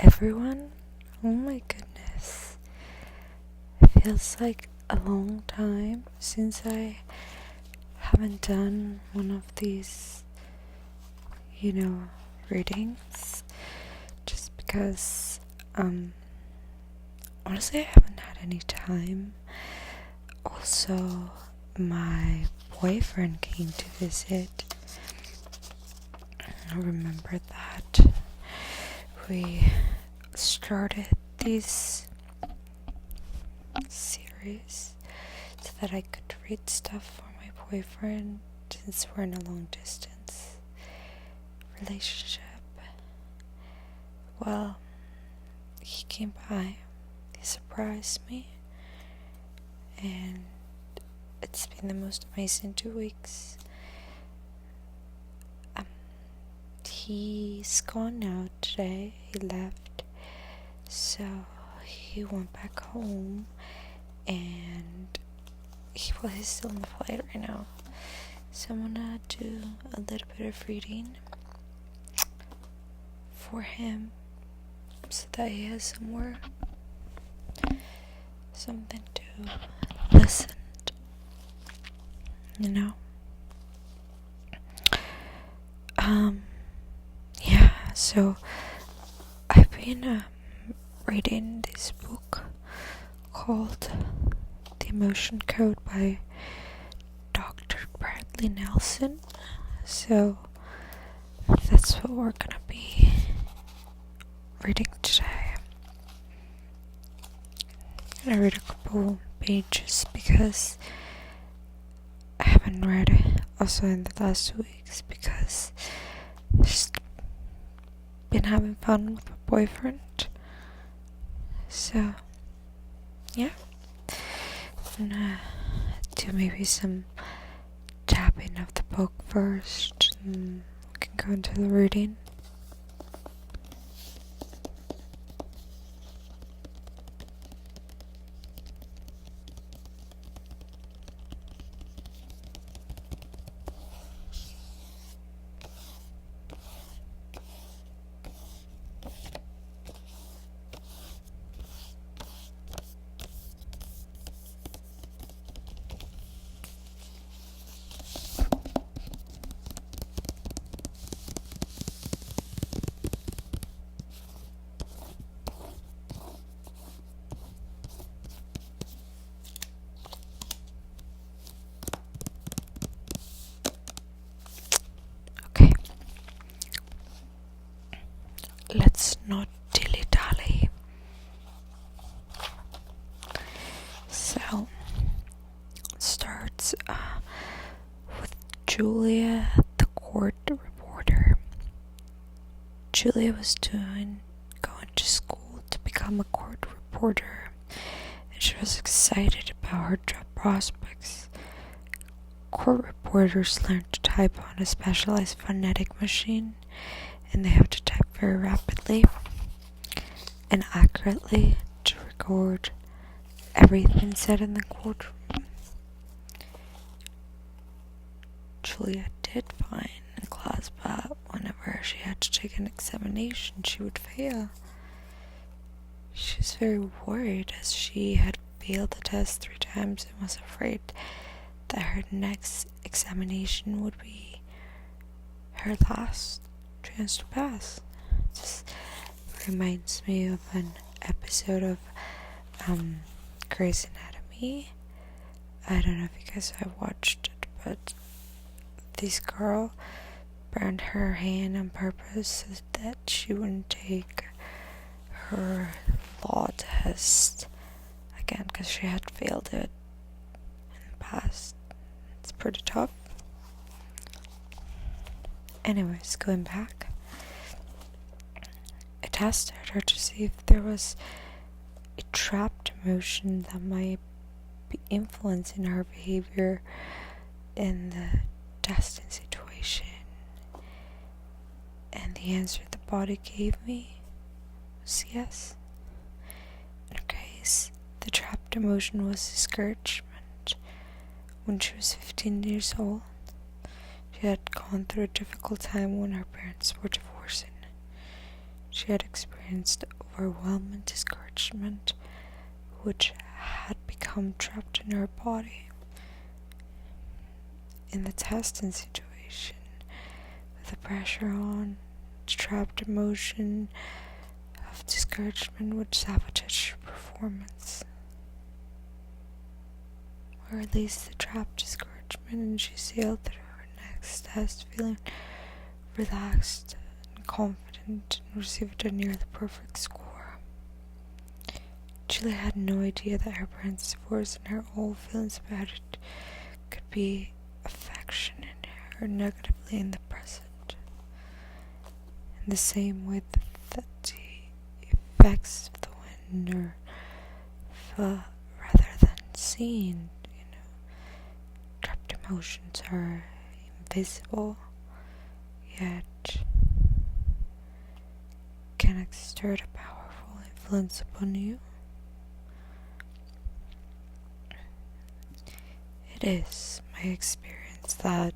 everyone. Oh my goodness. It feels like a long time since I haven't done one of these, readings. Just because, honestly, I haven't had any time. Also, my boyfriend came to visit. I remember that we started this series so that I could read stuff for my boyfriend since we're in a long distance relationship. Well, he came by, he surprised me, and it's been the most amazing 2 weeks. He's gone now today, he left, so he went back home, and he's still on the flight right now, so I'm gonna do a little bit of reading for him so that he has something to listen to, so I've been reading this book called The Emotion Code by Dr. Bradley Nelson. So that's what we're gonna be reading today. I'm gonna read a couple pages because I haven't read it also in the last 2 weeks because I've just been having fun with my boyfriend. So yeah, I'm gonna do maybe some tapping of the book first, and we can go into the reading. Okay, let's not dilly-dally. So, it starts with Julia, the court reporter. Julia was going to school to become a court reporter, and she was excited about her job prospects. Court reporters learn to type on a specialized phonetic machine, and they have to type very rapidly and accurately to record everything said in the courtroom. Julia did fine in class, but whenever she had to take an examination, she would fail. She was very worried as she had failed the test 3 times and was afraid that her next examination would be her last chance to pass. This reminds me of an episode of Grey's Anatomy. I don't know if you guys have watched it, but this girl burned her hand on purpose so that she wouldn't take her law test again because she had failed it in the past. It's pretty tough. Anyways, going back, I tested her to see if there was a trapped emotion that might be influencing her behavior in the testing situation. And the answer the body gave me was yes. In her case, the trapped emotion was discouragement. When she was 15 years old, she had gone through a difficult time when her parents were divorcing. She had experienced overwhelming discouragement, which had become trapped in her body. In the testing situation, with the pressure on, the trapped emotion of discouragement would sabotage her performance. Or at least the trapped discouragement, and she sailed through her next test feeling relaxed and confident and received a nearly perfect score. Julie had no idea that her parents' divorce and her old feelings about it could be affecting her negatively in the present. In the same way that the effects of the wind are felt rather than seen, trapped emotions are invisible, yet can exert a powerful influence upon you. It is my experience that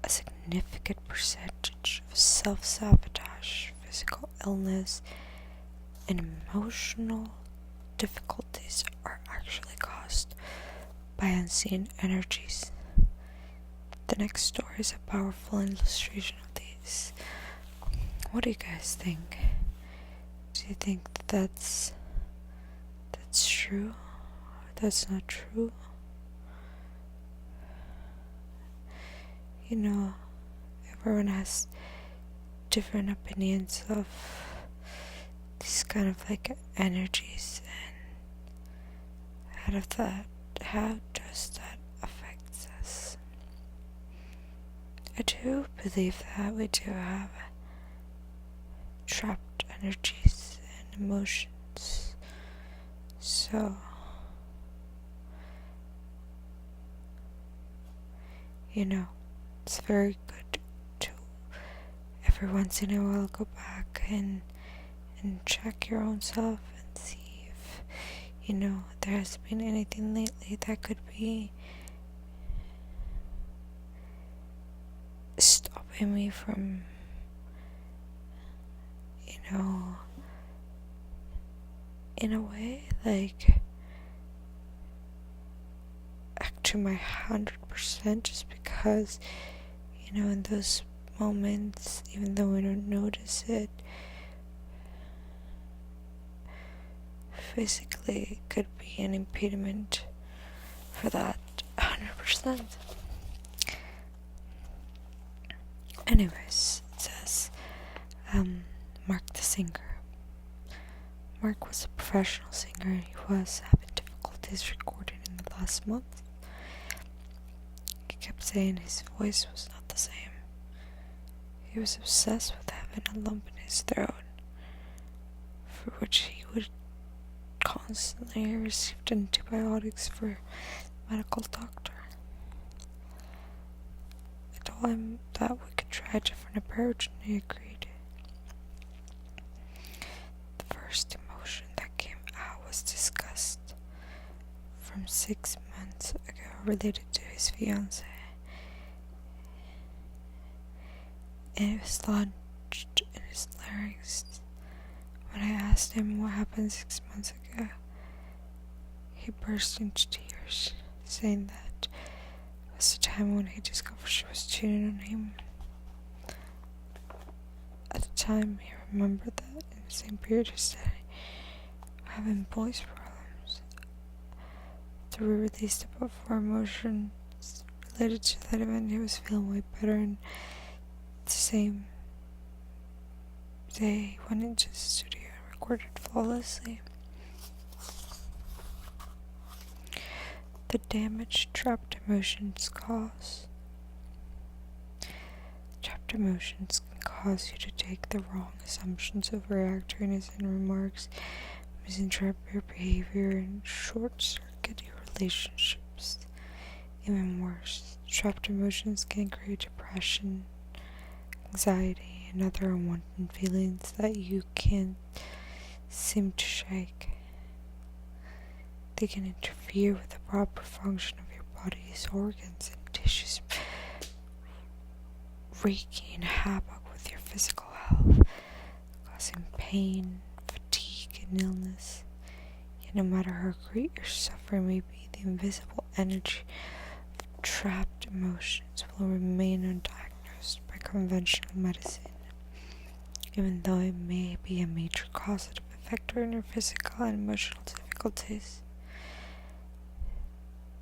a significant percentage of self-sabotage, physical illness, and emotional difficulties are actually caused by unseen energies. The next story is a powerful illustration of these. What do you guys think? Do you think that's true? Or that's not true? Everyone has different opinions of these kind of energies, and out of that, how does that affect us? I do believe that we do have trapped energies and emotions, so it's very good to every once in a while go back and check your own self and see if there has been anything lately that could be stopping me from in a way act to my 100% just because in those moments, even though we don't notice it, physically it could be an impediment for that 100%. Anyways, it says Mark the singer. Mark was a professional singer and he was having difficulties recording in the last month. He kept saying his voice was not the same. He was obsessed with having a lump in his throat, for which he would constantly receive antibiotics for a medical doctor. I told him that we could try a different approach, and he agreed. The first emotion that came out was disgust from 6 months ago related to his fiancée. And it was lodged in his larynx. When I asked him what happened 6 months ago, he burst into tears, saying that it was the time when he discovered she was cheating on him. At the time, he remembered that in the same period he started having voice problems. After we released about 4 emotions related to that event, he was feeling way better, and the same day he went into the studio and recorded flawlessly. The damage trapped emotions cause. Trapped emotions can cause you to take the wrong assumptions of react to innocent remarks, misinterpret your behavior, and short-circuit your relationships. Even worse, trapped emotions can create depression, anxiety, and other unwanted feelings that you can't seem to shake. They can interfere with the proper function of your body's organs and tissues, wreaking havoc with your physical health, causing pain, fatigue, and illness. Yet no matter how great your suffering may be, the invisible energy of trapped emotions will remain undiagnosed by conventional medicine, even though it may be a major causative factor in your physical and emotional difficulties.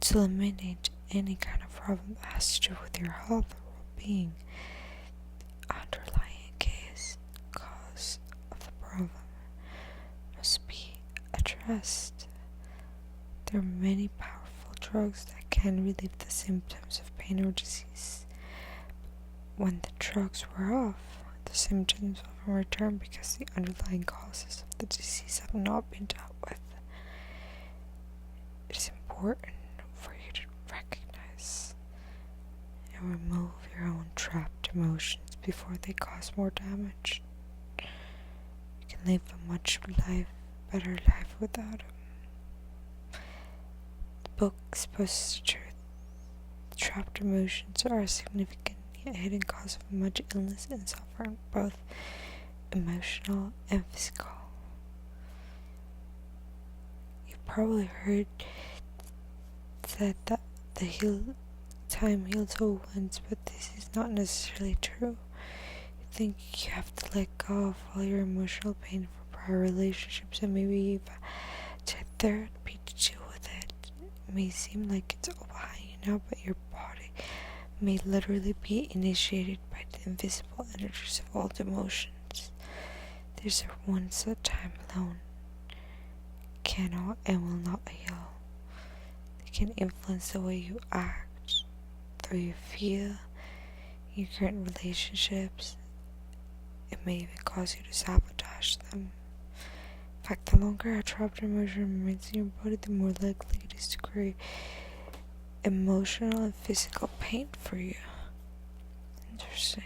To eliminate any kind of problem that has to do with your health or well-being, the underlying cause of the problem must be addressed. There are many powerful drugs that can relieve the symptoms of pain or disease. When the drugs wear off, the symptoms often return because the underlying causes of the disease have not been dealt with. It is important for you to recognize and remove your own trapped emotions before they cause more damage. You can live a much better life without them. The book exposes the truth. Trapped emotions are a significant yet hidden cause of much illness and suffering, both emotional and physical. You've probably heard said that time heals all wounds, but this is not necessarily true. You think you have to let go of all your emotional pain for prior relationships and maybe even to therapy to deal with it. It may seem like it's all behind you now, but your body may literally be initiated by the invisible energies of all the emotions. There's a once that time alone cannot and will not heal. They can influence the way you act, the way you feel, your current relationships. It may even cause you to sabotage them. In fact, the longer a trapped emotion remains in your body, the more likely it is to create emotional and physical pain for you. Interesting.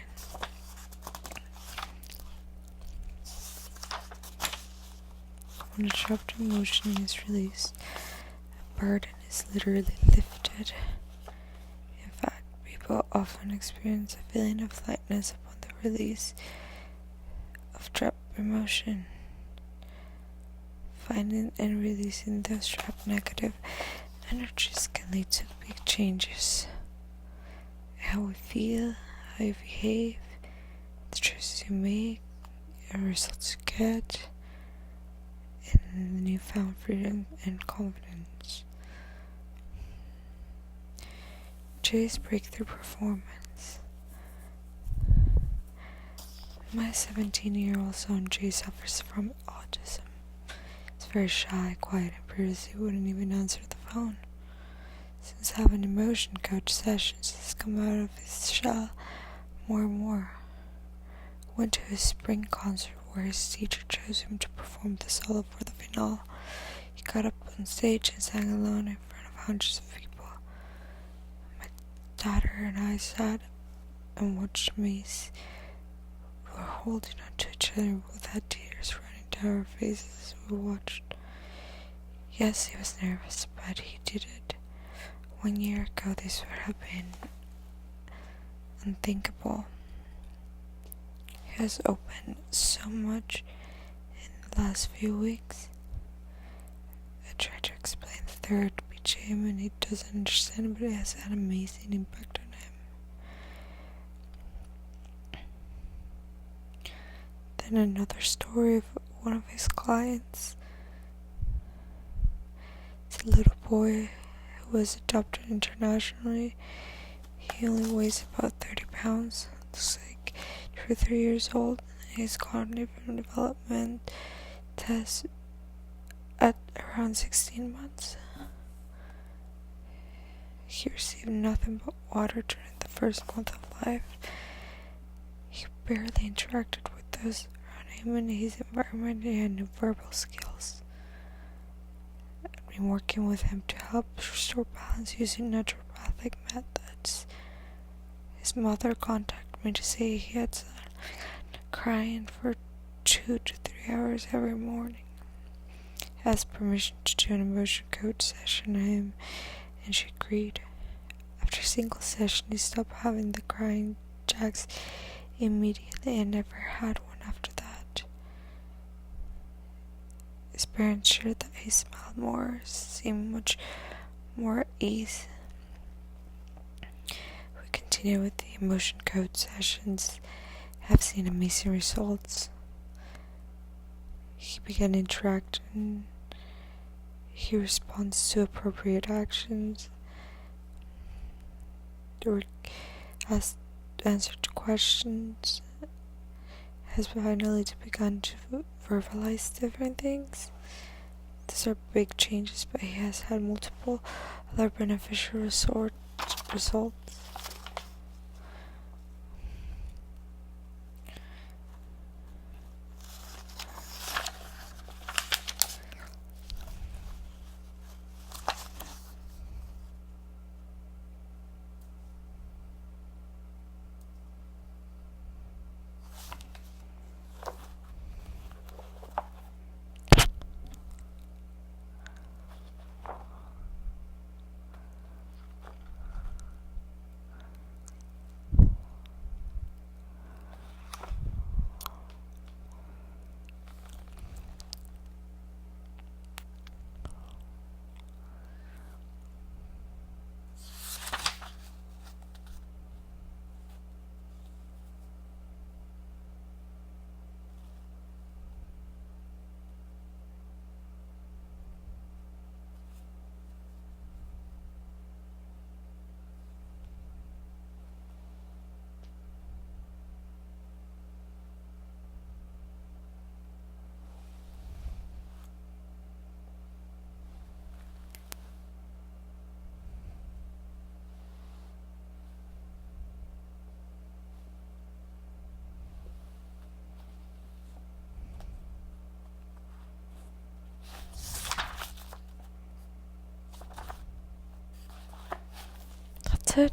When a trapped emotion is released, a burden is literally lifted. In fact, people often experience a feeling of lightness upon the release of trapped emotion. Finding and releasing those trapped negative energies can lead to big changes. How we feel, how you behave, the choices you make, and results you get, and the newfound freedom and confidence. Jay's breakthrough performance. My 17-year-old son Jay suffers from autism. He's very shy, quiet, and previously wouldn't even answer the phone. Since having emotion coach sessions, he's come out of his shell more and more. Went to his spring concert where his teacher chose him to perform the solo for the finale. He got up on stage and sang alone in front of hundreds of people. My daughter and I sat and watched Mace. We were holding on to each other and both had tears running down our faces as we watched. Yes, he was nervous, but he did it. 1 year ago, this would have been unthinkable. He has opened so much in the last few weeks. I tried to explain the therapy to him and he doesn't understand, but it has had an amazing impact on him. Then another story of one of his clients. It's a little boy who was adopted internationally. He only weighs about 30 pounds. Looks like 2 or 3 years old. His cognitive development test at around 16 months. He received nothing but water during the first month of life. He barely interacted with those around him in his environment. He had no verbal skills. I've been working with him to help restore balance using naturopathic methods. His mother contacted me to say he had crying for 2 to 3 hours every morning. He asked permission to do an emotion coach session on him, and she agreed. After a single session, he stopped having the crying jacks immediately and never had one after that. parents shared that I smiled more, seemed much more at ease. We continue with the emotion code sessions. Have seen amazing results. He began interacting. He responds to appropriate actions. Or answered to questions. Has finally begun to verbalize different things. These are big changes, but he has had multiple other beneficial results. That's it.